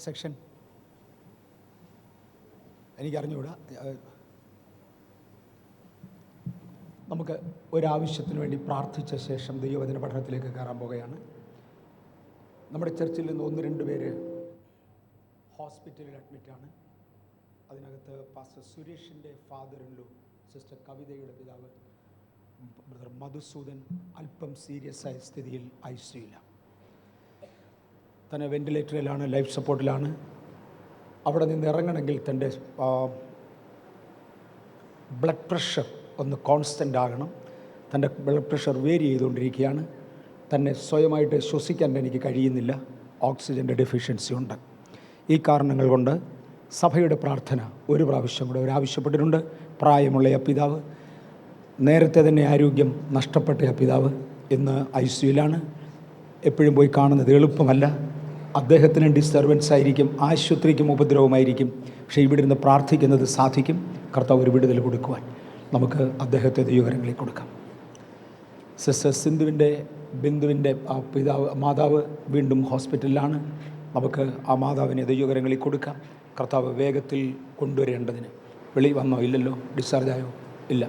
Section എനിക്കറിഞ്ഞുകൂടാ. നമുക്ക് ഒരാവശ്യത്തിന് വേണ്ടി പ്രാർത്ഥിച്ച ശേഷം ദൈവവചന പഠനത്തിലേക്ക് കയറാൻ പോകുകയാണ്. നമ്മുടെ ചർച്ചിൽ നിന്ന് 1-2 പേര് ഹോസ്പിറ്റലിൽ അഡ്മിറ്റാണ്. അതിനകത്ത് പാസ്റ്റർ സുരേഷിൻ്റെ ഫാദറിൻലോ, സിസ്റ്റർ കവിതയുടെ പിതാവ് ബ്രദർ മധുസൂദൻ അല്പം സീരിയസ് ആയ സ്ഥിതിയിൽ ICUയിലാണ്. തന്നെ വെന്റിലേറ്ററിലാണ്, ലൈഫ് സപ്പോർട്ടിലാണ്. അവിടെ നിന്ന് ഇറങ്ങണമെങ്കിൽ തൻ്റെ ബ്ലഡ് പ്രഷർ ഒന്ന് കോൺസ്റ്റൻ്റ് ആകണം. തൻ്റെ ബ്ലഡ് പ്രഷർ വേരി ചെയ്തുകൊണ്ടിരിക്കുകയാണ്. തന്നെ സ്വയമായിട്ട് ശ്വസിക്കാൻ എനിക്ക് കഴിയുന്നില്ല, ഓക്സിജൻ്റെ ഡെഫിഷ്യൻസി ഉണ്ട്. ഈ കാരണങ്ങൾ കൊണ്ട് സഭയുടെ പ്രാർത്ഥന ഒരു പ്രാവശ്യം കൂടെ ആവശ്യപ്പെട്ടിട്ടുണ്ട്. പ്രായമുള്ള ആ പിതാവ്, നേരത്തെ തന്നെ ആരോഗ്യം നഷ്ടപ്പെട്ട ആ പിതാവ് ഇന്ന് ICUയിലാണ്. എപ്പോഴും പോയി കാണുന്നത് എളുപ്പമല്ല. അദ്ദേഹത്തിന് ഡിസ്റ്റർബൻസ് ആയിരിക്കും, ആശുപത്രിക്കും ഉപദ്രവമായിരിക്കും. പക്ഷേ ഇവിടെ നിന്ന് പ്രാർത്ഥിക്കുന്നത് സാധിക്കും. കർത്താവ് ഒരു വിടുതൽ കൊടുക്കുവാൻ നമുക്ക് അദ്ദേഹത്തെ ദൈവകരങ്ങളിൽ കൊടുക്കാം. സിസ്റ്റർ ബിന്ദുവിൻ്റെ ആ മാതാവ് വീണ്ടും ഹോസ്പിറ്റലിലാണ്. നമുക്ക് ആ മാതാവിനെ ദൈവകരങ്ങളിൽ കൊടുക്കാം. കർത്താവ് വേഗത്തിൽ കൊണ്ടുവരേണ്ടതിന്. വെളി വന്നോ? ഇല്ലല്ലോ. ഡിസ്ചാർജായോ? ഇല്ല.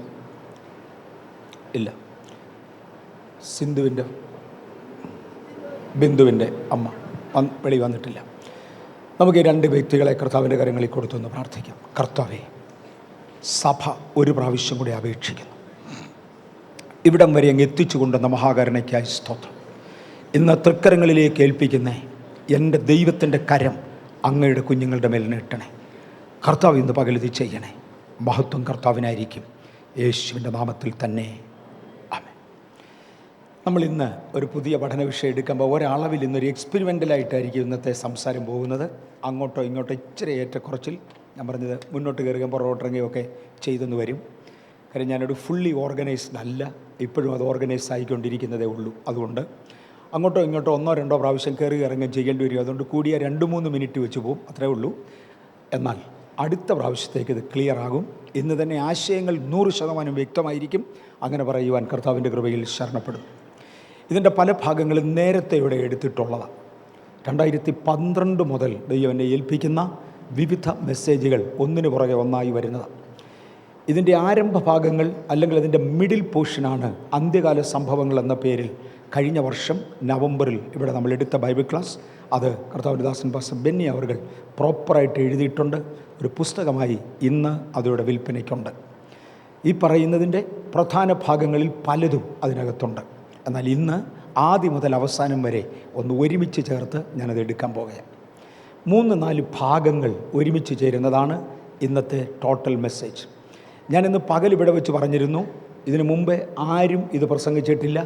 ബിന്ദുവിൻ്റെ അമ്മ വെളി വന്നിട്ടില്ല. നമുക്ക് ഈ 2 വ്യക്തികളെ കർത്താവിൻ്റെ കരങ്ങളിൽ കൊടുത്തൊന്ന് പ്രാർത്ഥിക്കാം. കർത്താവേ, സഭ ഒരു പ്രാവശ്യം കൂടി അപേക്ഷിക്കുന്നു. ഇവിടം വരെ അങ്ങ് എത്തിച്ചുകൊണ്ടുവന്ന മഹാകരുണയ്ക്കായി സ്തോത്രം. ഇന്ന് തൃക്കരങ്ങളിലേക്ക് ഏൽപ്പിക്കുന്ന എൻ്റെ ദൈവത്തിൻ്റെ കരം അങ്ങയുടെ കുഞ്ഞുങ്ങളുടെ മേൽ നീട്ടണേ. കർത്താവ് ഇന്ന് പകലിത് ചെയ്യണേ. മഹത്വം കർത്താവിനായിരിക്കും. യേശുവിൻ്റെ നാമത്തിൽ തന്നെ. നമ്മൾ ഇന്ന് ഒരു പുതിയ പഠന വിഷയം എടുക്കുമ്പോൾ ഒരളവിൽ ഇന്നൊരു എക്സ്പെരിമെൻ്റലായിട്ടായിരിക്കും ഇന്നത്തെ സംസാരം പോകുന്നത്. അങ്ങോട്ടോ ഇങ്ങോട്ടോ ഇച്ചിരി ഏറ്റക്കുറച്ചിൽ, ഞാൻ പറഞ്ഞത് മുന്നോട്ട് കയറുകയും പുറകോട്ടിറങ്ങുകയൊക്കെ ചെയ്തെന്ന് വരും. കാര്യം ഞാനൊരു ഫുള്ളി ഓർഗനൈസ്ഡ് അല്ല, ഇപ്പോഴും അത് ഓർഗനൈസ് ആയിക്കൊണ്ടിരിക്കുന്നതേ ഉള്ളൂ. അതുകൊണ്ട് അങ്ങോട്ടോ ഇങ്ങോട്ടോ 1-2 പ്രാവശ്യം കയറി ഇറങ്ങുകയും ചെയ്യേണ്ടി വരും. അതുകൊണ്ട് കൂടിയ 2-3 മിനിറ്റ് വെച്ച് പോകും, അത്രേ ഉള്ളൂ. എന്നാൽ അടുത്ത പ്രാവശ്യത്തേക്ക് ഇത് ക്ലിയർ ആകും. ഇന്ന് തന്നെ ആശയങ്ങൾ 100% വ്യക്തമായിരിക്കും. അങ്ങനെ പറയുവാൻ കർത്താവിൻ്റെ കൃപയിൽ ശരണപ്പെടും. ഇതിൻ്റെ പല ഭാഗങ്ങളും നേരത്തെ ഇവിടെ എടുത്തിട്ടുള്ളതാണ്. 2012 മുതൽ ദൈവം എന്നെ ഏൽപ്പിക്കുന്ന വിവിധ മെസ്സേജുകൾ ഒന്നിനു പുറകെ ഒന്നായി വരുന്നതാണ്. ഇതിൻ്റെ ആരംഭ ഭാഗങ്ങൾ അല്ലെങ്കിൽ അതിൻ്റെ മിഡിൽ പോർഷനാണ് അന്ത്യകാല സംഭവങ്ങൾ എന്ന പേരിൽ കഴിഞ്ഞ വർഷം നവംബറിൽ ഇവിടെ നമ്മൾ എടുത്ത ബൈബിൾ ക്ലാസ്. അത് കർത്താവിൻ്റെ ദാസൻ പാസ്റ്റർ ബെന്നി അവർ പ്രോപ്പറായിട്ട് എഴുതിയിട്ടുണ്ട്. ഒരു പുസ്തകമായി ഇന്ന് അതിവിടെ വിൽപ്പനയ്ക്കുണ്ട്. ഈ പറയുന്നതിൻ്റെ പ്രധാന ഭാഗങ്ങളിൽ പലതും അതിനകത്തുണ്ട്. എന്നാൽ ഇന്ന് ആദ്യം മുതൽ അവസാനം വരെ ഒന്ന് ഒരുമിച്ച് ചേർത്ത് ഞാനത് എടുക്കാൻ പോകുകയാണ്. 3-4 ഭാഗങ്ങൾ ഒരുമിച്ച് ചേരുന്നതാണ് ഇന്നത്തെ ടോട്ടൽ മെസ്സേജ്. ഞാനിന്ന് പകൽ ഇവിടെ വെച്ച് പറഞ്ഞിരുന്നു, ഇതിനു മുമ്പേ ആരും ഇത് പ്രസംഗിച്ചിട്ടില്ല,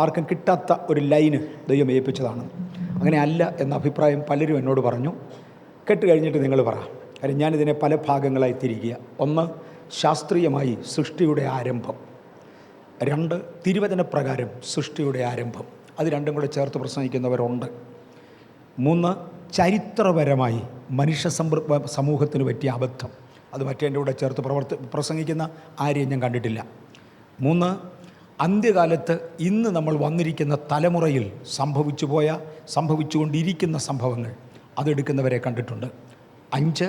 ആർക്കും കിട്ടാത്ത ഒരു ലൈന് ദൈവം ഏൽപ്പിച്ചതാണ്. അങ്ങനെ അല്ല എന്ന അഭിപ്രായം പലരും എന്നോട് പറഞ്ഞു. കേട്ട് കഴിഞ്ഞിട്ട് നിങ്ങൾ പറ. കാര്യം ഞാനിതിനെ പല ഭാഗങ്ങളായി തിരിക്കുക. 1, ശാസ്ത്രീയമായി സൃഷ്ടിയുടെ ആരംഭം. 2, തിരുവചനപ്രകാരം സൃഷ്ടിയുടെ ആരംഭം. അത് 2ഉം കൂടെ ചേർത്ത് പ്രസംഗിക്കുന്നവരുണ്ട്. 3, ചരിത്രപരമായി മനുഷ്യ സമൂഹത്തിന് പറ്റിയ അബദ്ധം. അത് മറ്റേൻ്റെ കൂടെ ചേർത്ത് പ്രസംഗിക്കുന്ന ആരെയും ഞാൻ കണ്ടിട്ടില്ല. 3, അന്ത്യകാലത്ത് ഇന്ന് നമ്മൾ വന്നിരിക്കുന്ന തലമുറയിൽ സംഭവിച്ചുകൊണ്ടിരിക്കുന്ന സംഭവങ്ങൾ, അതെടുക്കുന്നവരെ കണ്ടിട്ടുണ്ട്. 5,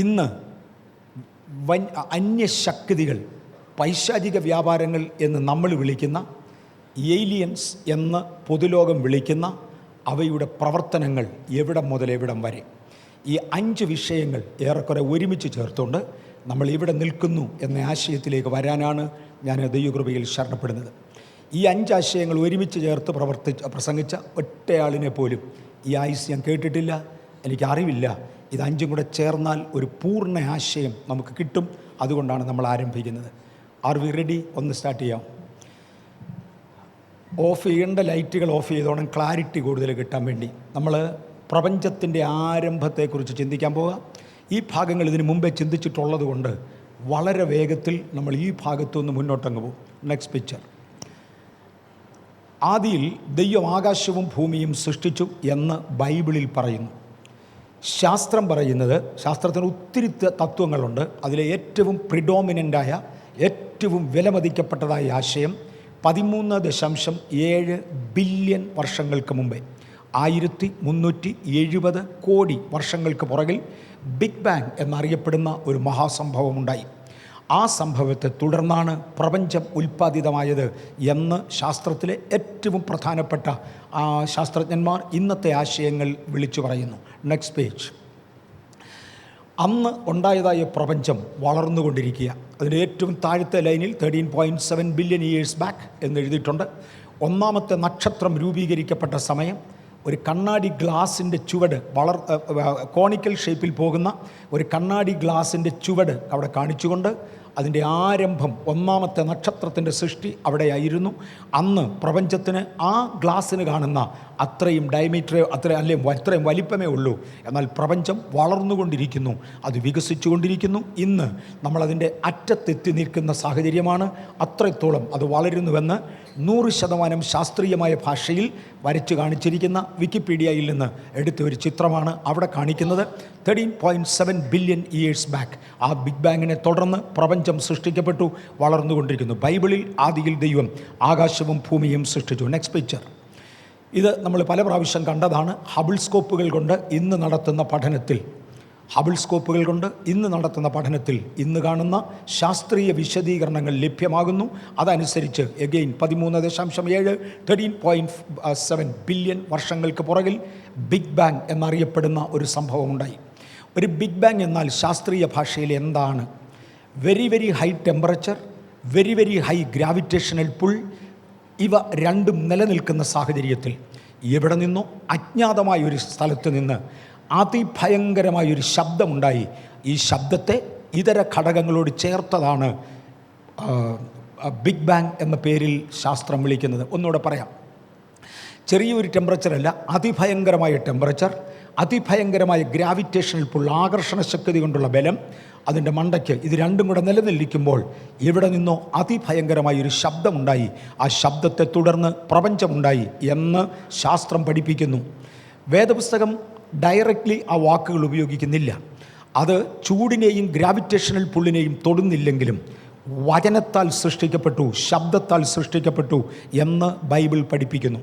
ഇന്ന് അന്യശക്തികൾ, പൈശാചിക വ്യാപാരങ്ങൾ എന്ന് നമ്മൾ വിളിക്കുന്ന, ഏലിയൻസ് എന്ന് പൊതുലോകം വിളിക്കുന്ന അവയുടെ പ്രവർത്തനങ്ങൾ എവിടം മുതൽ എവിടം വരെ, ഈ 5 വിഷയങ്ങൾ ഏറെക്കുറെ ഒരുമിച്ച് ചേർത്തുകൊണ്ട് നമ്മൾ ഇവിടെ നിൽക്കുന്നു എന്ന ആശയത്തിലേക്ക് വരാനാണ് ഞാൻ ദൈവകൃപയിൽ ശരണപ്പെടുന്നത്. ഈ 5 ആശയങ്ങൾ ഒരുമിച്ച് ചേർത്ത് പ്രസംഗിച്ച ഒറ്റയാളിനെ പോലും ഈ ആയുസ് ഞാൻ കേട്ടിട്ടില്ല, എനിക്കറിവില്ല. ഇത് 5ഉം കൂടെ ചേർന്നാൽ ഒരു പൂർണ്ണ ആശയം നമുക്ക് കിട്ടും. അതുകൊണ്ടാണ് നമ്മൾ ആരംഭിക്കുന്നത്. Are we ready? ഒന്ന് സ്റ്റാർട്ട് ചെയ്യാം. ഓഫ് ചെയ്യേണ്ട ലൈറ്റുകൾ ഓഫ് ചെയ്തോണം, ക്ലാരിറ്റി കൂടുതൽ കിട്ടാൻ വേണ്ടി. നമ്മൾ പ്രപഞ്ചത്തിൻ്റെ ആരംഭത്തെക്കുറിച്ച് ചിന്തിക്കാൻ പോവുക. ഈ ഭാഗങ്ങൾ ഇതിന് മുമ്പേ ചിന്തിച്ചിട്ടുള്ളത് കൊണ്ട് വളരെ വേഗത്തിൽ നമ്മൾ ഈ ഭാഗത്തുനിന്ന് മുന്നോട്ടങ്ങ് പോകും. Next picture. ആദിയിൽ ദൈവം ആകാശവും ഭൂമിയും സൃഷ്ടിച്ചു എന്ന് ബൈബിളിൽ പറയുന്നു. ശാസ്ത്രം പറയുന്നത്, ശാസ്ത്രത്തിന് ഒത്തിരി തത്വങ്ങളുണ്ട്. അതിലെ ഏറ്റവും പ്രിഡോമിനൻ്റായ, ഏറ്റവും വിലമതിക്കപ്പെട്ടതായ ആശയം 13.7 ബില്യൺ വർഷങ്ങൾക്ക് മുമ്പേ 1370 കോടി വർഷങ്ങൾക്ക് പുറകിൽ ബിഗ് ബാങ് എന്നറിയപ്പെടുന്ന ഒരു മഹാസംഭവമുണ്ടായി. ആ സംഭവത്തെ തുടർന്നാണ് പ്രപഞ്ചം ഉൽപ്പാദിതമായത് എന്ന് ശാസ്ത്രത്തിലെ ഏറ്റവും പ്രധാനപ്പെട്ട ശാസ്ത്രജ്ഞന്മാർ ഇന്നത്തെ ആശയങ്ങൾ വിളിച്ചു പറയുന്നു. Next page. അന്ന് ഉണ്ടായതായ പ്രപഞ്ചം വളർന്നുകൊണ്ടിരിക്കുക. അതിൻ്റെ ഏറ്റവും താഴത്തെ ലൈനിൽ 13.7 ബില്യൺ ഇയേഴ്സ് ബാക്ക് എന്നെഴുതിയിട്ടുണ്ട്. ഒന്നാമത്തെ നക്ഷത്രം രൂപീകരിക്കപ്പെട്ട സമയം ഒരു കണ്ണാടി ഗ്ലാസിൻ്റെ ചുവട് കോണിക്കൽ ഷേപ്പിൽ പോകുന്ന ഒരു കണ്ണാടി ഗ്ലാസിൻ്റെ ചുവട് അവിടെ കാണിച്ചുകൊണ്ട് അതിൻ്റെ ആരംഭം, ഒന്നാമത്തെ നക്ഷത്രത്തിൻ്റെ സൃഷ്ടി അവിടെയായിരുന്നു. അന്ന് പ്രപഞ്ചത്തിന് ആ ഗ്ലാസ്സിന് കാണുന്ന അത്രയും ഡയമീറ്ററോ അത്രയും വലിപ്പമേ ഉള്ളൂ. എന്നാൽ പ്രപഞ്ചം വളർന്നുകൊണ്ടിരിക്കുന്നു, അത് വികസിച്ചുകൊണ്ടിരിക്കുന്നു. ഇന്ന് നമ്മളതിൻ്റെ അറ്റത്തെത്തി നിൽക്കുന്ന സാഹചര്യമാണ്. അത്രത്തോളം അത് വളരുന്നുവെന്ന് 100% ശാസ്ത്രീയമായ ഭാഷയിൽ വരച്ചു കാണിച്ചിരിക്കുന്ന വിക്കിപീഡിയയിൽ നിന്ന് എടുത്ത ഒരു ചിത്രമാണ് അവിടെ കാണിക്കുന്നത്. 13.7 ബില്യൺ ഇയേഴ്സ് ബാക്ക് ആ ബിഗ് ബാങ്ങിനെ തുടർന്ന് പ്രപഞ്ചം സൃഷ്ടിക്കപ്പെട്ടു, വളർന്നുകൊണ്ടിരിക്കുന്നു. ബൈബിളിൽ ആദിയിൽ ദൈവം ആകാശവും ഭൂമിയും സൃഷ്ടിച്ചു. Next picture. ഇത് നമ്മൾ പല പ്രാവശ്യം കണ്ടതാണ്. ഹബിൾ സ്കോപ്പുകൾ കൊണ്ട് ഇന്ന് നടത്തുന്ന പഠനത്തിൽ ഇന്ന് കാണുന്ന ശാസ്ത്രീയ വിശദീകരണങ്ങൾ ലഭ്യമാകുന്നു. അതനുസരിച്ച് എഗെയിൻ 13.7 ബില്യൺ വർഷങ്ങൾക്ക് പുറകിൽ ബിഗ് ബാങ് എന്നറിയപ്പെടുന്ന ഒരു സംഭവമുണ്ടായി. ഒരു ബിഗ് ബാങ് എന്നാൽ ശാസ്ത്രീയ ഭാഷയിൽ എന്താണ്? Very very high temperature, very very high gravitational pull, ഇവ രണ്ടും നിലനിൽക്കുന്ന സാഹചര്യത്തിൽ എവിടെ നിന്നോ അജ്ഞാതമായ ഒരു സ്ഥലത്ത് നിന്ന് അതിഭയങ്കരമായൊരു ശബ്ദമുണ്ടായി. ഈ ശബ്ദത്തെ ഇതര ഘടകങ്ങളോട് ചേർത്തതാണ് ബിഗ് ബാങ് എന്ന പേരിൽ ശാസ്ത്രം വിളിക്കുന്നത്. ഒന്നുകൂടെ പറയാം. ചെറിയൊരു ടെമ്പറേച്ചറല്ല, അതിഭയങ്കരമായ ടെമ്പറേച്ചർ, അതിഭയങ്കരമായ ഗ്രാവിറ്റേഷണൽ പുൾ, ആകർഷണ ശക്തി കൊണ്ടുള്ള ബലം, അതിൻ്റെ മണ്ടയ്ക്ക് ഇത് രണ്ടും കൂടെ നിലനിൽക്കുമ്പോൾ എവിടെ നിന്നോ അതിഭയങ്കരമായൊരു ശബ്ദമുണ്ടായി. ആ ശബ്ദത്തെ തുടർന്ന് പ്രപഞ്ചമുണ്ടായി എന്ന് ശാസ്ത്രം പഠിപ്പിക്കുന്നു. വേദപുസ്തകം ഡയറക്റ്റ്ലി ആ വാക്കുകൾ ഉപയോഗിക്കുന്നില്ല. അത് ചൂടിനെയും ഗ്രാവിറ്റേഷണൽ പുള്ളിനെയും തൊടുന്നില്ലെങ്കിലും വചനത്താൽ സൃഷ്ടിക്കപ്പെട്ടു, ശബ്ദത്താൽ സൃഷ്ടിക്കപ്പെട്ടു എന്ന് ബൈബിൾ പഠിപ്പിക്കുന്നു.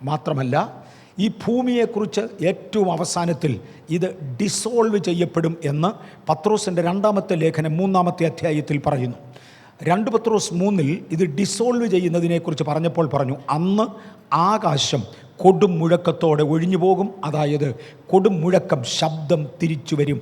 മാത്രമല്ല, ഈ ഭൂമിയെക്കുറിച്ച് ഏറ്റവും അവസാനത്തിൽ ഇത് ഡിസോൾവ് ചെയ്യപ്പെടും എന്ന് പത്രോസിൻ്റെ 2-ാമത്തെ ലേഖനം 3-ാമത്തെ അധ്യായത്തിൽ പറയുന്നു. 2 പത്രോസ് 3-ൽ ഇത് ഡിസോൾവ് ചെയ്യുന്നതിനെക്കുറിച്ച് പറഞ്ഞപ്പോൾ പറഞ്ഞു, അന്ന് ആകാശം കൊടും മുഴക്കത്തോടെ ഒഴിഞ്ഞു പോകും. അതായത് കൊടും മുഴക്കം, ശബ്ദം തിരിച്ചു വരും.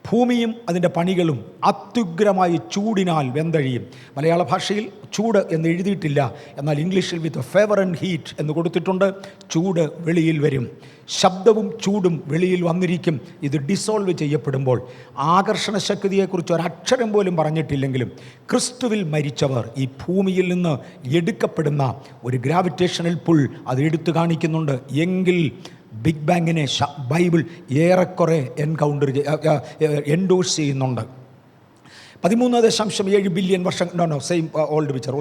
ഭൂമിയും അതിൻ്റെ പണികളും അത്യുഗ്രമായ ചൂടിനാൽ വെന്തഴിയും. മലയാള ഭാഷയിൽ ചൂട് എന്ന് എഴുതിയിട്ടില്ല, എന്നാൽ ഇംഗ്ലീഷിൽ വിത്ത് ഫേവർ ആൻഡ് ഹീറ്റ് എന്ന് കൊടുത്തിട്ടുണ്ട്. ചൂട് വെളിയിൽ വരും, ശബ്ദവും ചൂടും വെളിയിൽ വന്നിരിക്കും. ഇത് ഡിസോൾവ് ചെയ്യപ്പെടുമ്പോൾ ആകർഷണ ശക്തിയെക്കുറിച്ച് ഒരക്ഷരം പോലും പറഞ്ഞിട്ടില്ലെങ്കിലും ക്രിസ്തുവിൽ മരിച്ചവർ ഈ ഭൂമിയിൽ നിന്ന് എടുക്കപ്പെടുന്ന ഒരു ഗ്രാവിറ്റേഷണൽ പുൾ അത് എടുത്തു കാണിക്കുന്നുണ്ട്. എങ്കിൽ ബിഗ് ബാങ്ങിനെ ബൈബിൾ ഏറെക്കുറെ എൻഡോഴ്സ് ചെയ്യുന്നുണ്ട്. 13.7 ബില്യൺ വർഷം സെയിം ഓൾഡ് പിക്ചർ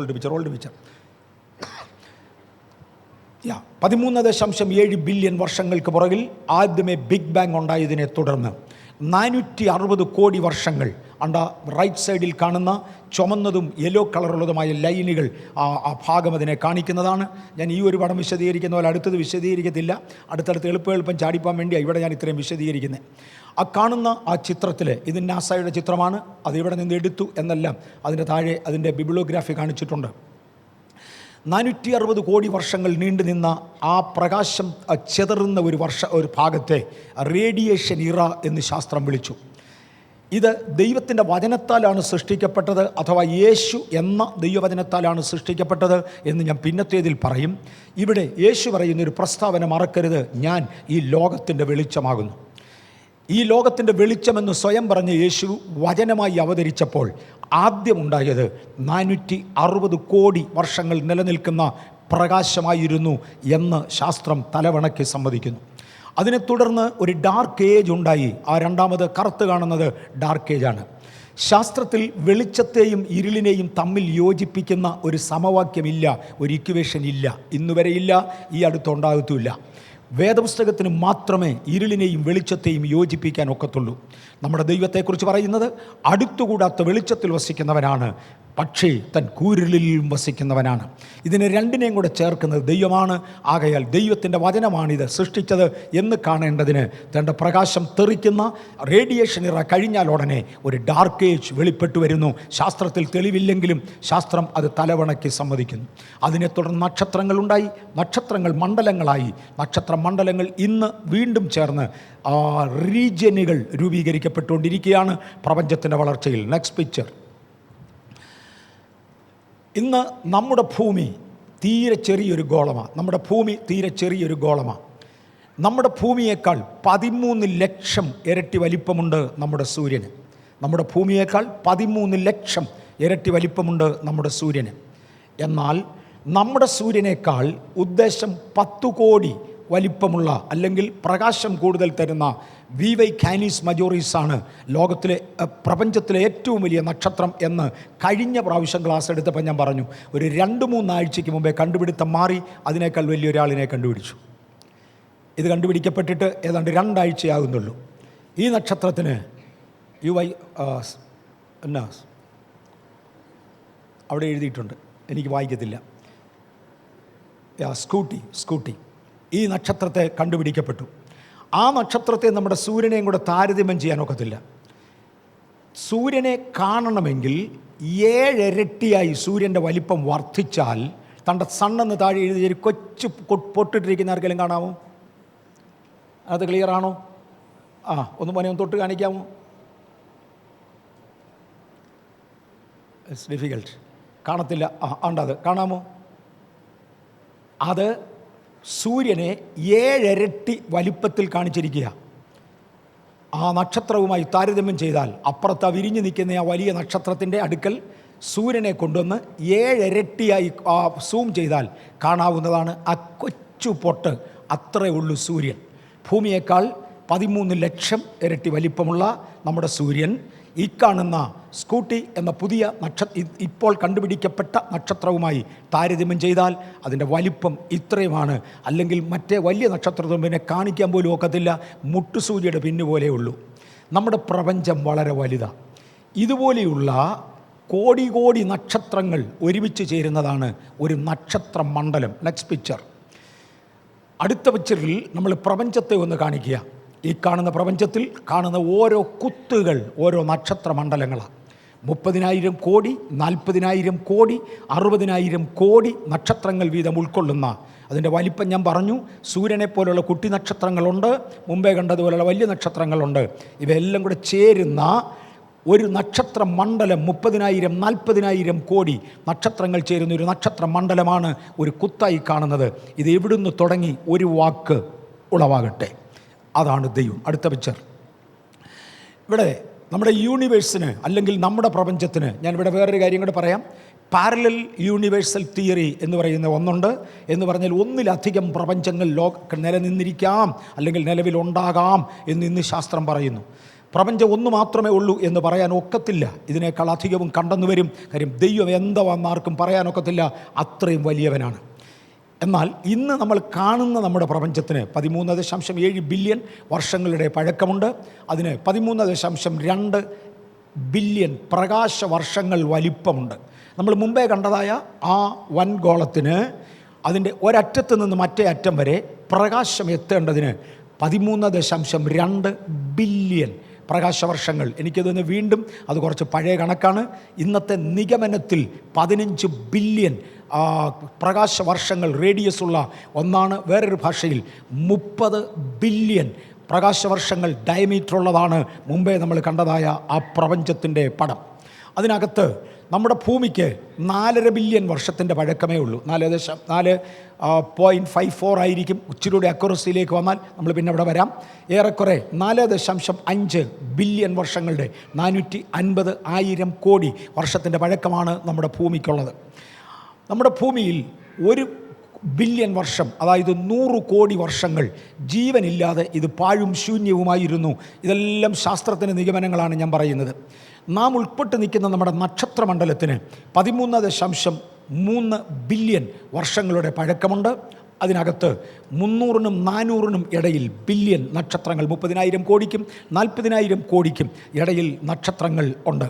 13.7 ബില്യൺ വർഷങ്ങൾക്ക് പുറകിൽ ആദ്യമേ ബിഗ് ബാങ് ഉണ്ടായതിനെ തുടർന്ന് 460 കോടി വർഷങ്ങൾ റൈറ്റ് സൈഡിൽ കാണുന്ന ചുമന്നതും യെല്ലോ കളറുള്ളതുമായ ലൈനുകൾ ആ ഭാഗം അതിനെ കാണിക്കുന്നതാണ്. ഞാൻ ഈ ഒരു പടം വിശദീകരിക്കുന്ന പോലെ അടുത്തത് വിശദീകരിക്കത്തില്ല. അടുത്തടുത്ത് എളുപ്പം ചാടിപ്പാൻ വേണ്ടിയാണ് ഇവിടെ ഞാൻ ഇത്രയും വിശദീകരിക്കുന്നത്. ആ കാണുന്ന ആ ചിത്രത്തിൽ ഇത് നാസയുടെ ചിത്രമാണ്. അത് ഇവിടെ നിന്ന് എടുത്തു എന്നെല്ലാം അതിൻ്റെ താഴെ അതിൻ്റെ ബിബ്ലിയോഗ്രാഫി കാണിച്ചിട്ടുണ്ട്. 460 കോടി വർഷങ്ങൾ നീണ്ടു നിന്ന ആ പ്രകാശം ചെതറുന്ന ഒരു ഭാഗത്തെ റേഡിയേഷൻ ഇറ എന്ന് ശാസ്ത്രം വിളിച്ചു. ഇത് ദൈവത്തിൻ്റെ വചനത്താലാണ് സൃഷ്ടിക്കപ്പെട്ടത്, അഥവാ യേശു എന്ന ദൈവവചനത്താലാണ് സൃഷ്ടിക്കപ്പെട്ടത് എന്ന് ഞാൻ പിന്നത്തേതിൽ പറയും. ഇവിടെ യേശു പറയുന്നൊരു പ്രസ്താവന മറക്കരുത്, ഞാൻ ഈ ലോകത്തിൻ്റെ വെളിച്ചമാകുന്നു. ഈ ലോകത്തിൻ്റെ വെളിച്ചമെന്ന് സ്വയം പറഞ്ഞ യേശു വചനമായി അവതരിച്ചപ്പോൾ ആദ്യമുണ്ടായത് 460 കോടി വർഷങ്ങൾ നിലനിൽക്കുന്ന പ്രകാശമായിരുന്നു എന്ന് ശാസ്ത്രം തലവണയ്ക്ക് സമ്മതിക്കുന്നു. അതിനെ തുടർന്ന് ഒരു ഡാർക്ക് ഏജ് ഉണ്ടായി. ആ രണ്ടാമത് കറുത്ത് കാണുന്നത് ഡാർക്ക് ഏജാണ്. ശാസ്ത്രത്തിൽ വെളിച്ചത്തെയും ഇരുളിനെയും തമ്മിൽ യോജിപ്പിക്കുന്ന ഒരു സമവാക്യമില്ല, ഒരു ഇക്വേഷൻ ഇല്ല, ഇന്നുവരെയില്ല, ഈ അടുത്തുണ്ടാകത്തുമില്ല. വേദപുസ്തകത്തിന് മാത്രമേ ഇരുളിനെയും വെളിച്ചത്തെയും യോജിപ്പിക്കാൻ ഒക്കത്തുള്ളൂ. നമ്മുടെ ദൈവത്തെക്കുറിച്ച് പറയുന്നത് അടുത്തുകൂടാത്ത വെളിച്ചത്തിൽ വസിക്കുന്നവനാണ്, പക്ഷി തൻ കൂരിലും വസിക്കുന്നവനാണ്. ഇതിനെ രണ്ടിനെയും കൂടെ ചേർക്കുന്നത് ദൈവമാണ്. ആകയാൽ ദൈവത്തിൻ്റെ വചനമാണിത് സൃഷ്ടിച്ചത് എന്ന് കാണേണ്ടതിന് തൻ്റെ പ്രകാശം തെറിക്കുന്ന റേഡിയേഷൻ ഇറ കഴിഞ്ഞാൽ ഉടനെ ഒരു ഡാർക്ക് ഏജ് വെളിപ്പെട്ടു വരുന്നു. ശാസ്ത്രത്തിൽ തെളിവില്ലെങ്കിലും ശാസ്ത്രം അത് തലവണയ്ക്ക് സമ്മതിക്കുന്നു. അതിനെ തുടർന്ന് നക്ഷത്രങ്ങളുണ്ടായി, നക്ഷത്രങ്ങൾ മണ്ഡലങ്ങളായി, നക്ഷത്ര മണ്ഡലങ്ങൾ ഇന്ന് വീണ്ടും ചേർന്ന് റീജിയനുകൾ രൂപീകരിക്കപ്പെട്ടുകൊണ്ടിരിക്കുകയാണ് പ്രപഞ്ചത്തിൻ്റെ വളർച്ചയിൽ. Next picture. ഇന്ന് നമ്മുടെ ഭൂമി തീരെ ചെറിയൊരു ഗോളമാണ്. നമ്മുടെ ഭൂമിയേക്കാൾ 13 ലക്ഷം ഇരട്ടി വലിപ്പമുണ്ട് നമ്മുടെ സൂര്യന്. നമ്മുടെ ഭൂമിയേക്കാൾ 13 ലക്ഷം ഇരട്ടി വലിപ്പമുണ്ട് നമ്മുടെ സൂര്യന്. എന്നാൽ നമ്മുടെ സൂര്യനേക്കാൾ ഉദ്ദേശം 10 കോടി വലിപ്പമുള്ള അല്ലെങ്കിൽ പ്രകാശം കൂടുതൽ തരുന്ന VY കാനീസ് മജോറീസ് ആണ് ലോകത്തിലെ പ്രപഞ്ചത്തിലെ ഏറ്റവും വലിയ നക്ഷത്രം എന്ന് കഴിഞ്ഞ പ്രാവശ്യം ക്ലാസ് എടുത്തപ്പോൾ ഞാൻ പറഞ്ഞു. ഒരു 2-3 ആഴ്ചയ്ക്ക് മുമ്പേ കണ്ടുപിടുത്തം മാറി അതിനേക്കാൾ വലിയൊരാളിനെ കണ്ടുപിടിച്ചു. ഇത് കണ്ടുപിടിക്കപ്പെട്ടിട്ട് ഏതാണ്ട് 2 ആഴ്ചയാകുന്നുള്ളൂ. ഈ നക്ഷത്രത്തിന് എന്നാ അവിടെ എഴുതിയിട്ടുണ്ട്, എനിക്ക് വായിക്കത്തില്ല. സ്കൂട്ടി ഈ നക്ഷത്രത്തെ കണ്ടുപിടിക്കപ്പെട്ടു. ആ നക്ഷത്രത്തെ നമ്മുടെ സൂര്യനെയും കൂടെ താരതമ്യം ചെയ്യാനൊക്കത്തില്ല. സൂര്യനെ കാണണമെങ്കിൽ 7 ഇരട്ടിയായി സൂര്യൻ്റെ വലിപ്പം വർദ്ധിച്ചാൽ തൻ്റെ സണ്ണെന്ന് താഴെ എഴുതി ഒരു കൊച്ചു പൊട്ടിട്ടിരിക്കുന്ന ആർക്കെങ്കിലും കാണാമോ? അത് ക്ലിയർ ആണോ? ഒന്ന് മോനെ ഒന്ന് തൊട്ട് കാണിക്കാമോ? It's difficult. കാണത്തില്ല. ഉണ്ടത് കാണാമോ? അത് സൂര്യനെ 7 ഇരട്ടി വലിപ്പത്തിൽ കാണിച്ചിരിക്കുക. ആ നക്ഷത്രവുമായി താരതമ്യം ചെയ്താൽ അപ്പുറത്ത് വിരിഞ്ഞു നിൽക്കുന്ന ആ വലിയ നക്ഷത്രത്തിൻ്റെ അടുക്കൽ സൂര്യനെ കൊണ്ടുവന്ന് 7 ഇരട്ടിയായി സൂം ചെയ്താൽ കാണാവുന്നതാണ് ആ കൊച്ചു പൊട്ട്. അത്രയേ ഉള്ളൂ സൂര്യൻ. ഭൂമിയേക്കാൾ 13 ലക്ഷം ഇരട്ടി വലിപ്പമുള്ള നമ്മുടെ സൂര്യൻ ഈ കാണുന്ന സ്കൂട്ടി എന്ന പുതിയ ഇപ്പോൾ കണ്ടുപിടിക്കപ്പെട്ട നക്ഷത്രവുമായി താരതമ്യം ചെയ്താൽ അതിൻ്റെ വലിപ്പം ഇത്രയുമാണ്. അല്ലെങ്കിൽ മറ്റേ വലിയ നക്ഷത്രത്തിന് പിന്നെ കാണിക്കാൻ പോലും ഒക്കത്തില്ല. മുട്ടുസൂര്യയുടെ പിന്നുപോലെ ഉള്ളൂ. നമ്മുടെ പ്രപഞ്ചം വളരെ വലുതാണ്. ഇതുപോലെയുള്ള കോടി നക്ഷത്രങ്ങൾ ഒരുമിച്ച് ചേരുന്നതാണ് ഒരു നക്ഷത്ര മണ്ഡലം. Next picture. അടുത്ത പിക്ചറിൽ നമ്മൾ പ്രപഞ്ചത്തെ ഒന്ന് കാണിക്കുക. ഈ കാണുന്ന പ്രപഞ്ചത്തിൽ കാണുന്ന ഓരോ കുത്തുകൾ ഓരോ നക്ഷത്ര മണ്ഡലങ്ങളാണ്. 30,000 കോടി, 40,000 കോടി, 60,000 കോടി നക്ഷത്രങ്ങൾ വീതം ഉൾക്കൊള്ളുന്ന അതിൻ്റെ വലിപ്പം ഞാൻ പറഞ്ഞു. സൂര്യനെ പോലുള്ള കുട്ടി നക്ഷത്രങ്ങളുണ്ട്, മുമ്പേ കണ്ടതുപോലുള്ള വലിയ നക്ഷത്രങ്ങളുണ്ട്. ഇവയെല്ലാം കൂടെ ചേരുന്ന ഒരു നക്ഷത്ര മണ്ഡലം 30,000, 40,000 കോടി നക്ഷത്രങ്ങൾ ചേരുന്ന ഒരു നക്ഷത്ര മണ്ഡലമാണ് ഒരു കുത്തായി കാണുന്നത്. ഇത് എവിടുന്ന് തുടങ്ങി ഒരു വാക്ക് ഉളവാകട്ടെ, അതാണ് ദൈവം. അടുത്ത പിക്ചർ. ഇവിടെ നമ്മുടെ യൂണിവേഴ്സിന് അല്ലെങ്കിൽ നമ്മുടെ പ്രപഞ്ചത്തിന് ഞാനിവിടെ വേറൊരു കാര്യം കൂടെ പറയാം. പാരലൽ യൂണിവേഴ്സൽ തിയറി എന്ന് പറയുന്ന ഒന്നുണ്ട്. എന്ന് പറഞ്ഞാൽ ഒന്നിലധികം പ്രപഞ്ചങ്ങൾ നിലനിന്നിരിക്കാം അല്ലെങ്കിൽ നിലവിലുണ്ടാകാം എന്ന് ഇന്ന് ശാസ്ത്രം പറയുന്നു. പ്രപഞ്ചം ഒന്ന് മാത്രമേ ഉള്ളൂ എന്ന് പറയാൻ ഒക്കത്തില്ല. ഇതിനേക്കാൾ അധികവും കണ്ടെന്നു വരും. കാര്യം ദൈവം എന്താണെന്നാർക്കും പറയാനൊക്കത്തില്ല, അത്രയും വലിയവനാണ്. എന്നാൽ ഇന്ന് നമ്മൾ കാണുന്ന നമ്മുടെ പ്രപഞ്ചത്തിന് 13.7 ബില്യൺ വർഷങ്ങളുടെ പഴക്കമുണ്ട്. അതിന് 13.2 ബില്യൺ പ്രകാശ വർഷങ്ങൾ വലിപ്പമുണ്ട്. നമ്മൾ മുമ്പേ കണ്ടതായ ആ വൻഗോളത്തിന് അതിൻ്റെ ഒരറ്റത്ത് നിന്ന് മറ്റേ അറ്റം വരെ പ്രകാശം എത്തേണ്ടതിന് 13.2 ബില്യൺ പ്രകാശവർഷങ്ങൾ. എനിക്കതൊന്ന് വീണ്ടും അത് കുറച്ച് പഴയ കണക്കാണ്. ഇന്നത്തെ നിഗമനത്തിൽ 15 ബില്യൺ പ്രകാശവർഷങ്ങൾ റേഡിയസ് ഉള്ള ഒന്നാണ്. വേറൊരു ഭാഷയിൽ 30 ബില്യൺ പ്രകാശവർഷങ്ങൾ ഡയമീറ്റർ ഉള്ളതാണ് മുമ്പേ നമ്മൾ കണ്ടതായ ആ പ്രപഞ്ചത്തിൻ്റെ പടം. അതിനകത്ത് നമ്മുടെ ഭൂമിക്ക് 4.5 ബില്യൺ വർഷത്തിൻ്റെ പഴക്കമേ ഉള്ളൂ. 4.54 ആയിരിക്കും ഇച്ചിരൂടെ അക്യുറസിയിലേക്ക് വന്നാൽ. നമ്മൾ പിന്നെ അവിടെ വരാം. ഏറെക്കുറെ 4.5 ബില്യൺ വർഷങ്ങളുടെ 450,000 കോടി വർഷത്തിൻ്റെ പഴക്കമാണ് നമ്മുടെ ഭൂമിക്കുള്ളത്. നമ്മുടെ ഭൂമിയിൽ 1 ബില്യൺ വർഷം, അതായത് 100 കോടി വർഷങ്ങൾ ജീവനില്ലാതെ ഇത് പാഴും ശൂന്യവുമായിരുന്നു. ഇതെല്ലാം ശാസ്ത്രത്തിൻ്റെ നിഗമനങ്ങളാണ് ഞാൻ പറയുന്നത്. നാം ഉൾപ്പെട്ട് നിൽക്കുന്ന നമ്മുടെ നക്ഷത്രമണ്ഡലത്തിന് 13.3 ബില്യൺ വർഷങ്ങളുടെ പഴക്കമുണ്ട്. അതിനകത്ത് 300-നും 400-നും ഇടയിൽ ബില്യൺ നക്ഷത്രങ്ങൾ, 30,000 കോടിക്കും 40,000 കോടിക്കും ഇടയിൽ നക്ഷത്രങ്ങൾ ഉണ്ട്.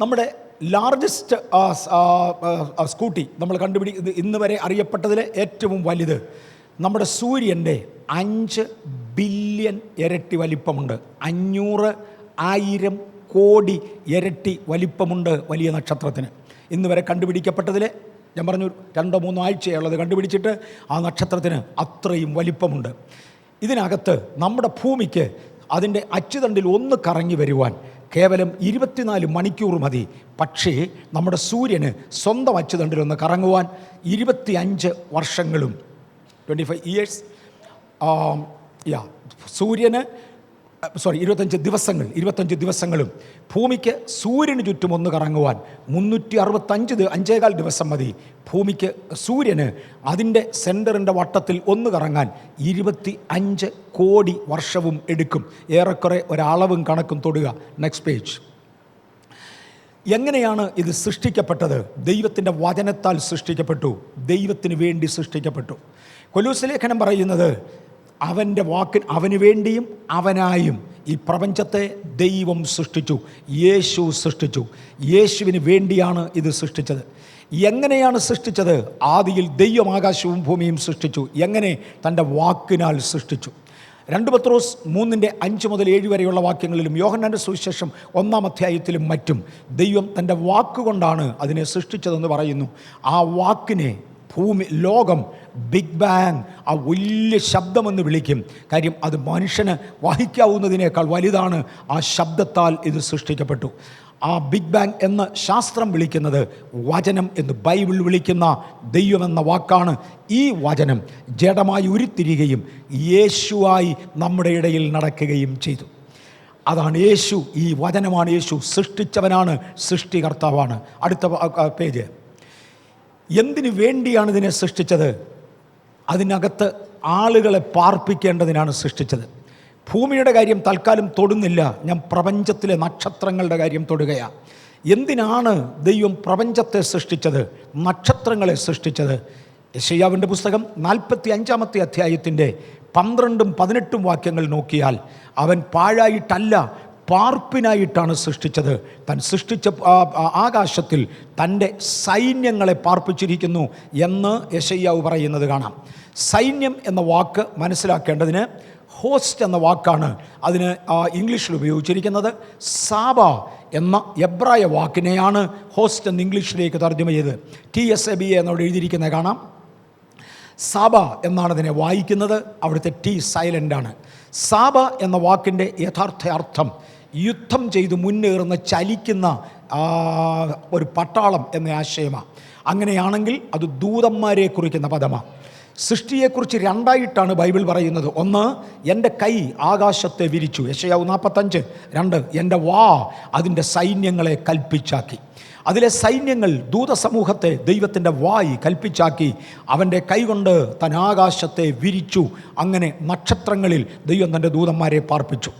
നമ്മുടെ ലാർജസ്റ്റ് സ്കൂട്ടി നമ്മൾ ഇന്ന് വരെ അറിയപ്പെട്ടതിൽ ഏറ്റവും വലുത് നമ്മുടെ സൂര്യൻ്റെ 5 ബില്യൺ ഇരട്ടി വലിപ്പമുണ്ട്. 500,000 കോടി ഇരട്ടി വലിപ്പമുണ്ട് വലിയ നക്ഷത്രത്തിന്. ഇന്ന് വരെ കണ്ടുപിടിക്കപ്പെട്ടതിൽ ഞാൻ പറഞ്ഞു 2-3 ആഴ്ചയുള്ളത് കണ്ടുപിടിച്ചിട്ട് ആ നക്ഷത്രത്തിന് അത്രയും വലിപ്പമുണ്ട്. ഇതിനകത്ത് നമ്മുടെ ഭൂമിക്ക് അതിൻ്റെ അച്ചുതണ്ടിൽ ഒന്ന് കറങ്ങി വരുവാൻ കേവലം 24 മണിക്കൂർ മതി. പക്ഷേ നമ്മുടെ സൂര്യന് സ്വന്തം അച്ചുതണ്ടിലൊന്ന് കറങ്ങുവാൻ 25 വർഷങ്ങളും 25 ഇയേഴ്സ് സൂര്യന് 25 ദിവസങ്ങളും ഭൂമിക്ക് സൂര്യന് ചുറ്റും ഒന്ന് കറങ്ങുവാൻ 365 ദിവസം മതി. ഭൂമിക്ക് സൂര്യന് അതിൻ്റെ സെൻറ്ററിൻ്റെ വട്ടത്തിൽ ഒന്ന് കറങ്ങാൻ 25 കോടി വർഷവും എടുക്കും. ഏറെക്കുറെ ഒരളവും കണക്കും തൊടുക. Next page. എങ്ങനെയാണ് ഇത് സൃഷ്ടിക്കപ്പെട്ടത്? ദൈവത്തിൻ്റെ വചനത്താൽ സൃഷ്ടിക്കപ്പെട്ടു. ദൈവത്തിന് വേണ്ടി സൃഷ്ടിക്കപ്പെട്ടു. കൊലോസ്യ ലേഖനം പറയുന്നത് അവൻ്റെ വാക്കിന് അവന് വേണ്ടിയും അവനായും ഈ പ്രപഞ്ചത്തെ ദൈവം സൃഷ്ടിച്ചു. യേശു സൃഷ്ടിച്ചു. യേശുവിന് വേണ്ടിയാണ് ഇത് സൃഷ്ടിച്ചത്. എങ്ങനെയാണ് സൃഷ്ടിച്ചത്? ആദിയിൽ ദൈവം ആകാശവും ഭൂമിയും സൃഷ്ടിച്ചു. എങ്ങനെ? തൻ്റെ വാക്കിനാൽ സൃഷ്ടിച്ചു. 2 പത്രോസ് 3:5 മുതൽ 7 വരെയുള്ള വാക്യങ്ങളിലും യോഹന്നാൻ്റെ സുവിശേഷം 1-ാം അധ്യായത്തിലും മറ്റും ദൈവം തൻ്റെ വാക്കുകൊണ്ടാണ് അതിനെ സൃഷ്ടിച്ചതെന്ന് പറയുന്നു. ആ വാക്കിനെ ലോകം ബിഗ് ബാങ്, ആ വലിയ ശബ്ദമെന്ന് വിളിക്കും. കാര്യം അത് മനുഷ്യന് വഹിക്കാവുന്നതിനേക്കാൾ വലുതാണ്. ആ ശബ്ദത്താൽ ഇത് സൃഷ്ടിക്കപ്പെട്ടു. ആ ബിഗ് ബാങ് എന്ന് ശാസ്ത്രം വിളിക്കുന്നത് വചനം എന്ന് ബൈബിൾ വിളിക്കുന്ന ദൈവമെന്ന വാക്കാണ്. ഈ വചനം ജഡമായി ഉരുത്തിരിയുകയും യേശുവായി നമ്മുടെ ഇടയിൽ നടക്കുകയും ചെയ്തു. അതാണ് യേശു. ഈ വചനമാണ് യേശു. സൃഷ്ടിച്ചവനാണ്, സൃഷ്ടികർത്താവാണ്. അടുത്ത പേജ്. എന്തിനു വേണ്ടിയാണ് ഇതിനെ സൃഷ്ടിച്ചത്? അതിനകത്ത് ആളുകളെ പാർപ്പിക്കേണ്ടതിനാണ് സൃഷ്ടിച്ചത്. ഭൂമിയുടെ കാര്യം തൽക്കാലം തൊടുന്നില്ല. ഞാൻ പ്രപഞ്ചത്തിലെ നക്ഷത്രങ്ങളുടെ കാര്യം തൊടുകയാണ്. എന്തിനാണ് ദൈവം പ്രപഞ്ചത്തെ സൃഷ്ടിച്ചത്, നക്ഷത്രങ്ങളെ സൃഷ്ടിച്ചത്? യെശയ്യാവിൻ്റെ പുസ്തകം 45-ാമത്തെ അധ്യായത്തിൻ്റെ 12-18 വാക്യങ്ങൾ നോക്കിയാൽ അവൻ പാഴായിട്ടല്ല, പാർപ്പിനായിട്ടാണ് സൃഷ്ടിച്ചത്. താൻ സൃഷ്ടിച്ച ആകാശത്തിൽ തൻ്റെ സൈന്യങ്ങളെ പാർപ്പിച്ചിരിക്കുന്നു എന്ന് യെശയ്യാവ് പറയുന്നത് കാണാം. സൈന്യം എന്ന വാക്ക് മനസ്സിലാക്കേണ്ടതിന് ഹോസ്റ്റ് എന്ന വാക്കാണ് അതിന് ഇംഗ്ലീഷിൽ ഉപയോഗിച്ചിരിക്കുന്നത്. സാബ എന്ന എബ്രായ വാക്കിനെയാണ് ഹോസ്റ്റ് എന്ന് ഇംഗ്ലീഷിലേക്ക് തർജ്ജമ ചെയ്ത് TSABA എന്നവിടെ എഴുതിയിരിക്കുന്നത് കാണാം. സാബ എന്നാണ് അതിനെ വായിക്കുന്നത്. അവിടുത്തെ ടി സൈലൻ്റാണ്. സാബ എന്ന വാക്കിൻ്റെ യഥാർത്ഥ അർത്ഥം യുദ്ധം ചെയ്ത് മുന്നേറുന്ന ചലിക്കുന്ന ഒരു പട്ടാളം എന്ന ആശയമാണ്. അങ്ങനെയാണെങ്കിൽ അത് ദൂതന്മാരെ കുറിക്കുന്ന പദമാണ്. സൃഷ്ടിയെക്കുറിച്ച് 2ആയിട്ടാണ് ബൈബിൾ പറയുന്നത്. ഒന്ന്, എൻ്റെ കൈ ആകാശത്തെ വിരിച്ചു, യെശയ്യാവ് 45:2. എൻ്റെ വാ അതിൻ്റെ സൈന്യങ്ങളെ കൽപ്പിച്ചാക്കി. അതിലെ സൈന്യങ്ങൾ ദൂതസമൂഹത്തെ ദൈവത്തിൻ്റെ വായി കൽപ്പിച്ചാക്കി. അവൻ്റെ കൈകൊണ്ട് താൻ ആകാശത്തെ വിരിച്ചു. അങ്ങനെ നക്ഷത്രങ്ങളിൽ ദൈവം തൻ്റെ ദൂതന്മാരെ പാർപ്പിച്ചു.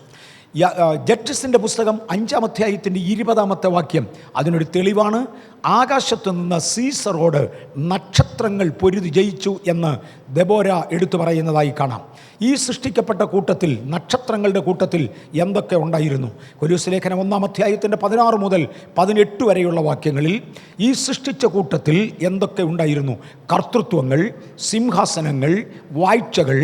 ജഡ്ജസിൻ്റെ പുസ്തകം 5-ാം അധ്യായത്തിൻ്റെ 20-ാമത്തെ വാക്യം അതിനൊരു തെളിവാണ്. ആകാശത്ത് നിന്ന് സീസറോട് നക്ഷത്രങ്ങൾ പൊരുതി ജയിച്ചു എന്ന് ദെബോര എടുത്തു പറയുന്നതായി കാണാം. ഈ സൃഷ്ടിക്കപ്പെട്ട കൂട്ടത്തിൽ, നക്ഷത്രങ്ങളുടെ കൂട്ടത്തിൽ എന്തൊക്കെ ഉണ്ടായിരുന്നു? കൊലോസ്യ ലേഖനം 1-ാം അധ്യായത്തിൻ്റെ 16 മുതൽ 18 വരെയുള്ള വാക്യങ്ങളിൽ ഈ സൃഷ്ടിച്ച കൂട്ടത്തിൽ എന്തൊക്കെ ഉണ്ടായിരുന്നു? കർത്തൃത്വങ്ങൾ, സിംഹാസനങ്ങൾ, വാഴ്ചകൾ,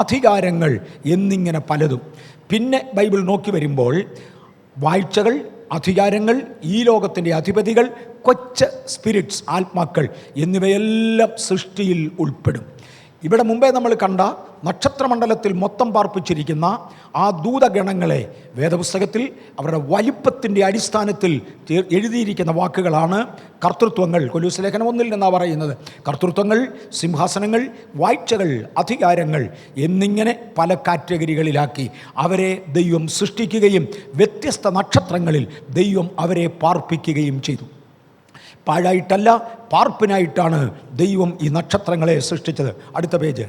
അധികാരങ്ങൾ എന്നിങ്ങനെ പലതും. പിന്നെ ബൈബിൾ നോക്കി വരുമ്പോൾ വാഴ്ചകൾ, അധികാരങ്ങൾ, ഈ ലോകത്തിൻ്റെ അധിപതികൾ, കൊച്ചു സ്പിരിറ്റ്സ്, ആത്മാക്കൾ എന്നിവയെല്ലാം സൃഷ്ടിയിൽ ഉൾപ്പെടും. ഇവിടെ മുമ്പേ നമ്മൾ കണ്ട നക്ഷത്രമണ്ഡലത്തിൽ മൊത്തം പാർപ്പിച്ചിരിക്കുന്ന ആ ദൂതഗണങ്ങളെ വേദപുസ്തകത്തിൽ അവരുടെ വലിപ്പത്തിൻ്റെ അടിസ്ഥാനത്തിൽ എഴുതിയിരിക്കുന്ന വാക്കുകളാണ് കർത്തൃത്വങ്ങൾ. കൊലോസ്യ ലേഖനം 1-ൽ നിന്നാണ് പറയുന്നത്. കർത്തൃത്വങ്ങൾ, സിംഹാസനങ്ങൾ, വാഴ്ചകൾ, അധികാരങ്ങൾ എന്നിങ്ങനെ പല കാറ്റഗറികളിലാക്കി അവരെ ദൈവം സൃഷ്ടിക്കുകയും വ്യത്യസ്ത നക്ഷത്രങ്ങളിൽ ദൈവം അവരെ പാർപ്പിക്കുകയും ചെയ്തു. പാഴായിട്ടല്ല, പാർപ്പിനായിട്ടാണ് ദൈവം ഈ നക്ഷത്രങ്ങളെ സൃഷ്ടിച്ചത്. അടുത്ത പേജ്.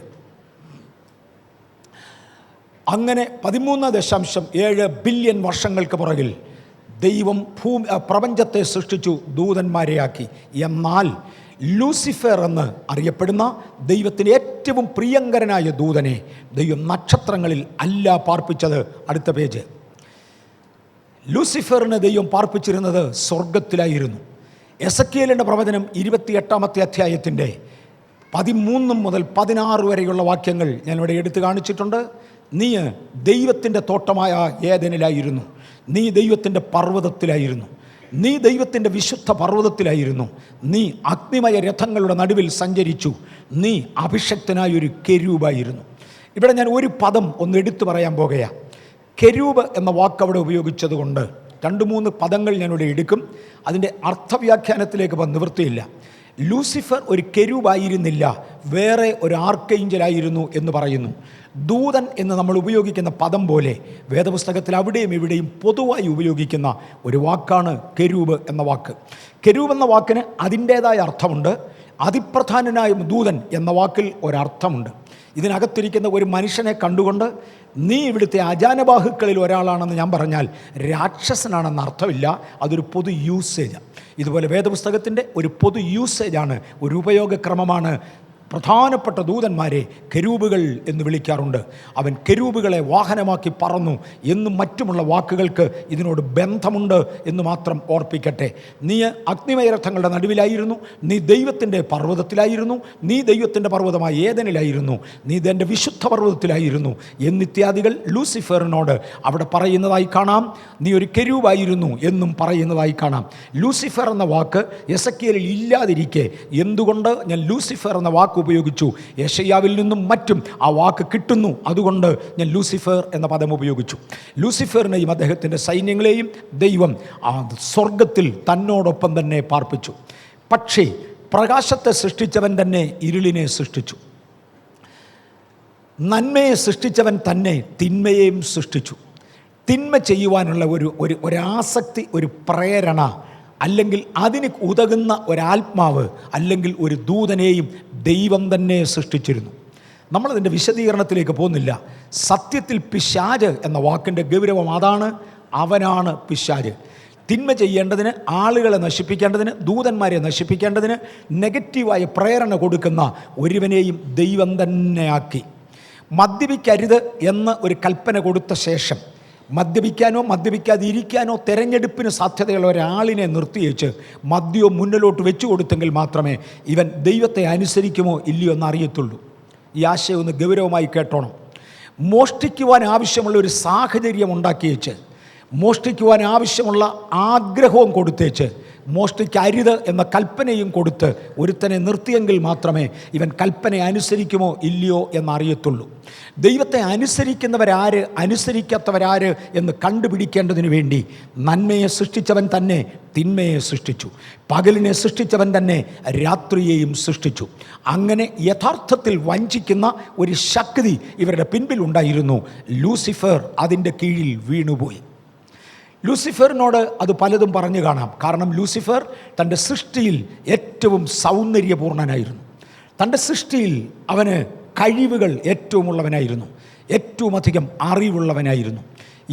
അങ്ങനെ 13.7 ബില്യൺ വർഷങ്ങൾക്ക് പുറകിൽ ദൈവം പ്രപഞ്ചത്തെ സൃഷ്ടിച്ചു, ദൂതന്മാരെയാക്കി. എന്നാൽ ലൂസിഫർ എന്ന് അറിയപ്പെടുന്ന ദൈവത്തിന് ഏറ്റവും പ്രിയങ്കരനായ ദൂതനെ ദൈവം നക്ഷത്രങ്ങളിൽ അല്ല പാർപ്പിച്ചത്. അടുത്ത പേജ്. ലൂസിഫറിനെ ദൈവം പാർപ്പിച്ചിരുന്നത് സ്വർഗത്തിലായിരുന്നു. എസെക്കിയേലിൻ്റെ പ്രവചനം 28-ാമത്തെ അധ്യായത്തിൻ്റെ 13 മുതൽ 16 വരെയുള്ള വാക്യങ്ങൾ ഞാനിവിടെ എടുത്തു കാണിച്ചിട്ടുണ്ട്. നീ ദൈവത്തിൻ്റെ തോട്ടമായ ഏദനിലായിരുന്നു, നീ ദൈവത്തിൻ്റെ പർവ്വതത്തിലായിരുന്നു, നീ ദൈവത്തിൻ്റെ വിശുദ്ധ പർവ്വതത്തിലായിരുന്നു, നീ അഗ്നിമയ രഥങ്ങളുടെ നടുവിൽ സഞ്ചരിച്ചു, നീ അഭിഷക്തനായൊരു കെരൂബായിരുന്നു. ഇവിടെ ഞാൻ ഒരു പദം ഒന്ന് എടുത്തു പറയാൻ പോകുകയാണ്. കെരൂബ് എന്ന വാക്ക് അവിടെ ഉപയോഗിച്ചത് കൊണ്ട് 2-3 പദങ്ങൾ ഞാനിവിടെ എടുക്കും. അതിൻ്റെ അർത്ഥവ്യാഖ്യാനത്തിലേക്ക് പോകാൻ നിവൃത്തിയില്ല. ലൂസിഫർ ഒരു കെരൂബായിരുന്നില്ല, വേറെ ഒരു ആർക്കേഞ്ചലായിരുന്നു എന്ന് പറയുന്നു. ദൂതൻ എന്ന് നമ്മൾ ഉപയോഗിക്കുന്ന പദം പോലെ വേദപുസ്തകത്തിൽ അവിടെയും ഇവിടെയും പൊതുവായി ഉപയോഗിക്കുന്ന ഒരു വാക്കാണ് കെരൂബ് എന്ന വാക്ക്. കെരൂബ് എന്ന വാക്കിന് അതിൻ്റേതായ അർത്ഥമുണ്ട്. അതിപ്രധാനനായ ദൂതൻ എന്ന വാക്കിൽ ഒരർത്ഥമുണ്ട്. ഇതിനകത്തിരിക്കുന്ന ഒരു മനുഷ്യനെ കണ്ടുകൊണ്ട് നീ ഇവിടുത്തെ അജാനബാഹുക്കളിൽ ഒരാളാണെന്ന് ഞാൻ പറഞ്ഞാൽ രാക്ഷസനാണെന്ന് അർത്ഥമില്ല. അതൊരു പൊതു യൂസേജാണ്. ഇതുപോലെ വേദപുസ്തകത്തിൻ്റെ ഒരു പൊതു യൂസേജാണ്, ഒരു ഉപയോഗക്രമമാണ്. പ്രധാനപ്പെട്ട ദൂതന്മാരെ കെരൂബുകൾ എന്ന് വിളിക്കാറുണ്ട്. അവൻ കെരൂബുകളെ വാഹനമാക്കി പറന്നു എന്നും മറ്റുമുള്ള വാക്കുകൾക്ക് ഇതിനോട് ബന്ധമുണ്ട് എന്ന് മാത്രം ഓർപ്പിക്കട്ടെ. നീ അഗ്നിമയരഥങ്ങളുടെ നടുവിലായിരുന്നു, നീ ദൈവത്തിൻ്റെ പർവ്വതത്തിലായിരുന്നു, നീ ദൈവത്തിൻ്റെ പർവ്വതമായ ഏദനിലായിരുന്നു, നീ എൻ്റെ വിശുദ്ധ പർവ്വതത്തിലായിരുന്നു എന്നിത്യാദികൾ ലൂസിഫറിനോട് അവിടെ പറയുന്നതായി കാണാം. നീ ഒരു കെരൂബായിരുന്നു എന്നും പറയുന്നതായി കാണാം. ലൂസിഫർ എന്ന വാക്ക് എസെക്കിയേലിൽ ഇല്ലാതിരിക്കെ എന്തുകൊണ്ട് ഞാൻ ലൂസിഫർ എന്ന വാക്ക് ഉപയോഗിച്ചു? യെശയ്യാവിൽ നിന്നും മറ്റും ആ വാക്ക് കിട്ടുന്നു, അതുകൊണ്ട് ഞാൻ ലൂസിഫർ എന്ന പദം ഉപയോഗിച്ചു. ലൂസിഫറിനെയും അദ്ദേഹത്തിൻ്റെ സൈന്യങ്ങളെയും ദൈവം ആ സ്വർഗത്തിൽ തന്നോടൊപ്പം തന്നെ പാർപ്പിച്ചു. പക്ഷേ പ്രകാശത്തെ സൃഷ്ടിച്ചവൻ തന്നെ ഇരുളിനെ സൃഷ്ടിച്ചു, നന്മയെ സൃഷ്ടിച്ചവൻ തന്നെ തിന്മയെയും സൃഷ്ടിച്ചു. തിന്മ ചെയ്യുവാനുള്ള ഒരാസക്തി, ഒരു പ്രേരണ, അല്ലെങ്കിൽ അതിന് ഉതകുന്ന ഒരാത്മാവ്, അല്ലെങ്കിൽ ഒരു ദൂതനെയും ദൈവം തന്നെ സൃഷ്ടിച്ചിരുന്നു. നമ്മളതിൻ്റെ വിശദീകരണത്തിലേക്ക് പോകുന്നില്ല. സത്യത്തിൽ പിശാച് എന്ന വാക്കിൻ്റെ ഗൗരവം അതാണ്. അവനാണ് പിശാച്. തിന്മ ചെയ്യേണ്ടതിന്, ആളുകളെ നശിപ്പിക്കേണ്ടതിന്, ദൂതന്മാരെ നശിപ്പിക്കേണ്ടതിന് നെഗറ്റീവായ പ്രേരണ കൊടുക്കുന്ന ഒരുവനെയും ദൈവം തന്നെയാക്കി. മദ്യപിക്കരുത് എന്ന് ഒരു കൽപ്പന കൊടുത്ത ശേഷം മദ്യപിക്കാനോ മദ്യപിക്കാതിരിക്കാനോ തെരഞ്ഞെടുപ്പിന് സാധ്യതയുള്ള ഒരാളിനെ നിർത്തിയേച്ച് മദ്യവും മുന്നിലോട്ട് വെച്ചു കൊടുത്തെങ്കിൽ മാത്രമേ ഇവൻ ദൈവത്തെ അനുസരിക്കുമോ ഇല്ലയോ എന്ന് അറിയത്തുള്ളൂ. ഈ ആശയം ഒന്ന് ഗൗരവമായി കേട്ടോണം. മോഷ്ടിക്കുവാൻ ആവശ്യമുള്ള ഒരു സാഹചര്യം ഉണ്ടാക്കിയേച്ച്, മോഷ്ടിക്കുവാൻ ആവശ്യമുള്ള ആഗ്രഹവും കൊടുത്തേച്ച്, മോഷ്ടിക്കരുത് എന്ന കൽപ്പനയും കൊടുത്ത് ഒരുത്തനെ നിർത്തിയെങ്കിൽ മാത്രമേ ഇവൻ കൽപ്പനയെ അനുസരിക്കുമോ ഇല്ലയോ എന്നറിയത്തുള്ളൂ. ദൈവത്തെ അനുസരിക്കുന്നവരാര്, അനുസരിക്കാത്തവരാര് എന്ന് കണ്ടുപിടിക്കേണ്ടതിന് വേണ്ടി നന്മയെ സൃഷ്ടിച്ചവൻ തന്നെ തിന്മയെ സൃഷ്ടിച്ചു, പകലിനെ സൃഷ്ടിച്ചവൻ തന്നെ രാത്രിയെയും സൃഷ്ടിച്ചു. അങ്ങനെ യഥാർത്ഥത്തിൽ വഞ്ചിക്കുന്ന ഒരു ശക്തി ഇവരുടെ പിൻപിലുണ്ടായിരുന്നു. ലൂസിഫർ അതിൻ്റെ കീഴിൽ വീണുപോയി. ലൂസിഫറിനോട് അത് പലതും പറഞ്ഞു കാണാം. കാരണം ലൂസിഫർ തൻ്റെ സൃഷ്ടിയിൽ ഏറ്റവും സൗന്ദര്യപൂർണനായിരുന്നു. തൻ്റെ സൃഷ്ടിയിൽ അവന് കഴിവുകൾ ഏറ്റവും ഉള്ളവനായിരുന്നു, ഏറ്റവും അധികം അറിവുള്ളവനായിരുന്നു.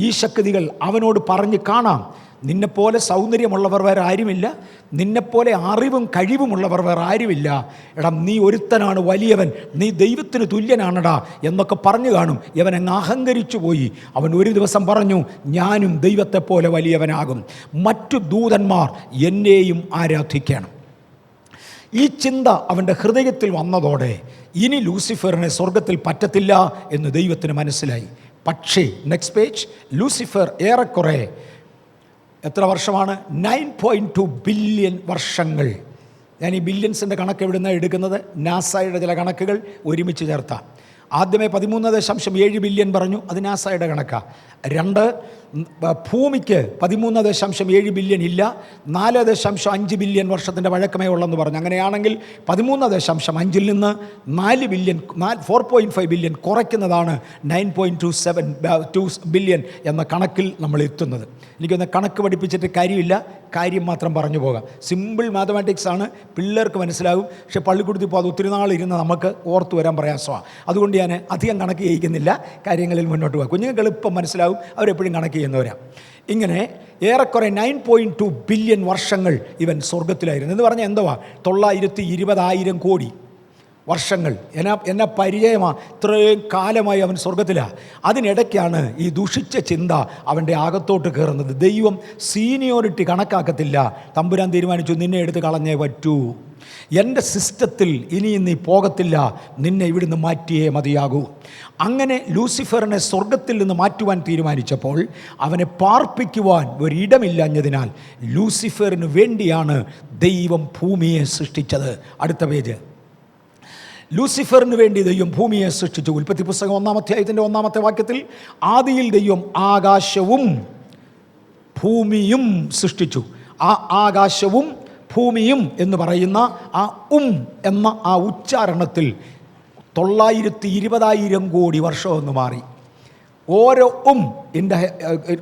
ഈ ശക്തികൾ അവനോട് പറഞ്ഞ് കാണാം, നിന്നെപ്പോലെ സൗന്ദര്യമുള്ളവർ വേറെ ആരുമില്ല, നിന്നെപ്പോലെ അറിവും കഴിവുമുള്ളവർ വേറെ ആരുമില്ല. എടാ, നീ ഒരുത്തനാണ് വലിയവൻ, നീ ദൈവത്തിന് തുല്യനാണടാ എന്നൊക്കെ പറഞ്ഞു കാണും. ഇവൻ അങ്ങ് അഹങ്കരിച്ചു പോയി. അവൻ ഒരു ദിവസം പറഞ്ഞു, ഞാനും ദൈവത്തെപ്പോലെ വലിയവനാകും, മറ്റു ദൂതന്മാർ എന്നെയും ആരാധിക്കണം. ഈ ചിന്ത അവൻ്റെ ഹൃദയത്തിൽ വന്നതോടെ ഇനി ലൂസിഫറിനെ സ്വർഗത്തിൽ പറ്റത്തില്ല എന്ന് ദൈവത്തിന് മനസ്സിലായി. പക്ഷേ നെക്സ്റ്റ് പേജ്, ലൂസിഫർ ഏറെക്കുറെ എത്ര വർഷമാണ്? 9.2 ബില്യൺ വർഷങ്ങൾ. ഞാൻ ഈ ബില്യൺസിൻ്റെ കണക്ക് എവിടെ നിന്നാണ് എടുക്കുന്നത്? നാസയുടെ ചില കണക്കുകൾ ഒരുമിച്ച് ചേർത്താം. ആദ്യമേ 13.7 ബില്യൺ പറഞ്ഞു, അത് നാസയുടെ കണക്കാണ്. 2, ഭൂമിക്ക് 13.7 ബില്യൺ ഇല്ല, 4.5 ബില്യൺ വർഷത്തിൻ്റെ വഴക്കമേ ഉള്ളെന്ന് പറഞ്ഞു. അങ്ങനെയാണെങ്കിൽ 13.5 നിന്ന് 4 ബില്യൺ 4.5 ബില്യൺ കുറയ്ക്കുന്നതാണ് 9.27 ബില്യൺ എന്ന കണക്കിൽ നമ്മൾ എത്തുന്നത്. എനിക്കൊന്ന് കണക്ക് പഠിപ്പിച്ചിട്ട് കാര്യമില്ല, കാര്യം മാത്രം പറഞ്ഞു പോകാം. സിമ്പിൾ മാത്തമാറ്റിക്സ് ആണ്, പിള്ളേർക്ക് മനസ്സിലാകും. പക്ഷേ പള്ളിക്കൂടത്തിൽ ഇപ്പോൾ അത് ഒത്തിരി നാളിരുന്ന് നമുക്ക് ഓർത്തു വരാൻ പ്രയാസമാണ്. അതുകൊണ്ട് ഞാൻ അധികം കണക്ക് ചെയ്യിക്കുന്നില്ല, കാര്യങ്ങളിൽ മുന്നോട്ട് പോകാം. കുഞ്ഞുങ്ങൾക്ക് എളുപ്പം മനസ്സിലാവും, അവരെപ്പോഴും കണക്ക് ചെയ്യുന്നവരാണ്. ഇങ്ങനെ ഏറെക്കുറെ 9.2 ബില്യൺ വർഷങ്ങൾ ഇവൻ സ്വർഗത്തിലായിരുന്നു. എന്ന് പറഞ്ഞാൽ എന്തുവാ? 920,000 കോടി. വർഷങ്ങൾ. എന്നെ പരിചയമാണ്, ഇത്രയും കാലമായി അവൻ സ്വർഗത്തിലാണ്. അതിനിടയ്ക്കാണ് ഈ ദുഷിച്ച ചിന്ത അവൻ്റെ അകത്തോട്ട് കയറുന്നത്. ദൈവം സീനിയോറിറ്റി കണക്കാക്കത്തില്ല. തമ്പുരാൻ തീരുമാനിച്ചു, നിന്നെ എടുത്ത് കളഞ്ഞേ പറ്റൂ, എൻ്റെ സിസ്റ്റത്തിൽ ഇനിയും നീ പോകത്തില്ല, നിന്നെ ഇവിടുന്ന് മാറ്റിയേ മതിയാകൂ. അങ്ങനെ ലൂസിഫറിനെ സ്വർഗത്തിൽ നിന്ന് മാറ്റുവാൻ തീരുമാനിച്ചപ്പോൾ അവനെ പാർപ്പിക്കുവാൻ ഒരിടമില്ലാഞ്ഞതിനാൽ ലൂസിഫറിന് വേണ്ടിയാണ് ദൈവം ഭൂമിയെ സൃഷ്ടിച്ചത്. അടുത്ത പേജ്. ലൂസിഫറിന് വേണ്ടി ദൈവം ഭൂമിയെ സൃഷ്ടിച്ചു. ഉൽപ്പത്തി പുസ്തകം 1-ാം അധ്യായത്തിൻ്റെ 1-ാമത്തെ വാക്യത്തിൽ, ആദിയിൽ ദൈവം ആകാശവും ഭൂമിയും സൃഷ്ടിച്ചു. ആ ആകാശവും ഭൂമിയും എന്ന് പറയുന്ന ആ എന്ന ആ ഉച്ചാരണത്തിൽ 920,000 കോടി വർഷമെന്ന് മാറി. ഓരോ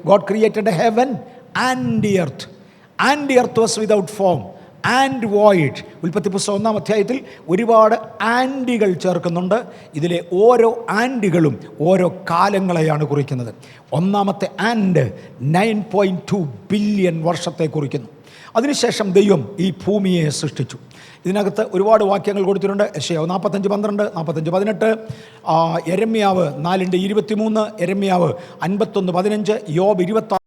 God created heaven and the earth, and the earth was without form and void. ഉൽപ്പത്തി പുസ്തകം 1-ാം അധ്യായത്തിൽ ഒരുപാട് ആൻഡികൾ ചേർക്കുന്നുണ്ട്. ഇതിലെ ഓരോ ആൻഡികളും ഓരോ കാലങ്ങളെയാണ് കുറിക്കുന്നത്. ഒന്നാമത്തെ ആൻഡ് 9.2 ബില്യൺ വർഷത്തെ കുറിക്കുന്നു. അതിനുശേഷം ദൈവം ഈ ഭൂമിയെ സൃഷ്ടിച്ചു. ഇതിനകത്ത് ഒരുപാട് വാക്യങ്ങൾ കൊടുത്തിട്ടുണ്ട്. യെശയ്യാവ് 45:12, 45:18, യെരമ്യാവ് 4:23, യെരമ്യാവ് 51:15, യോബ് 26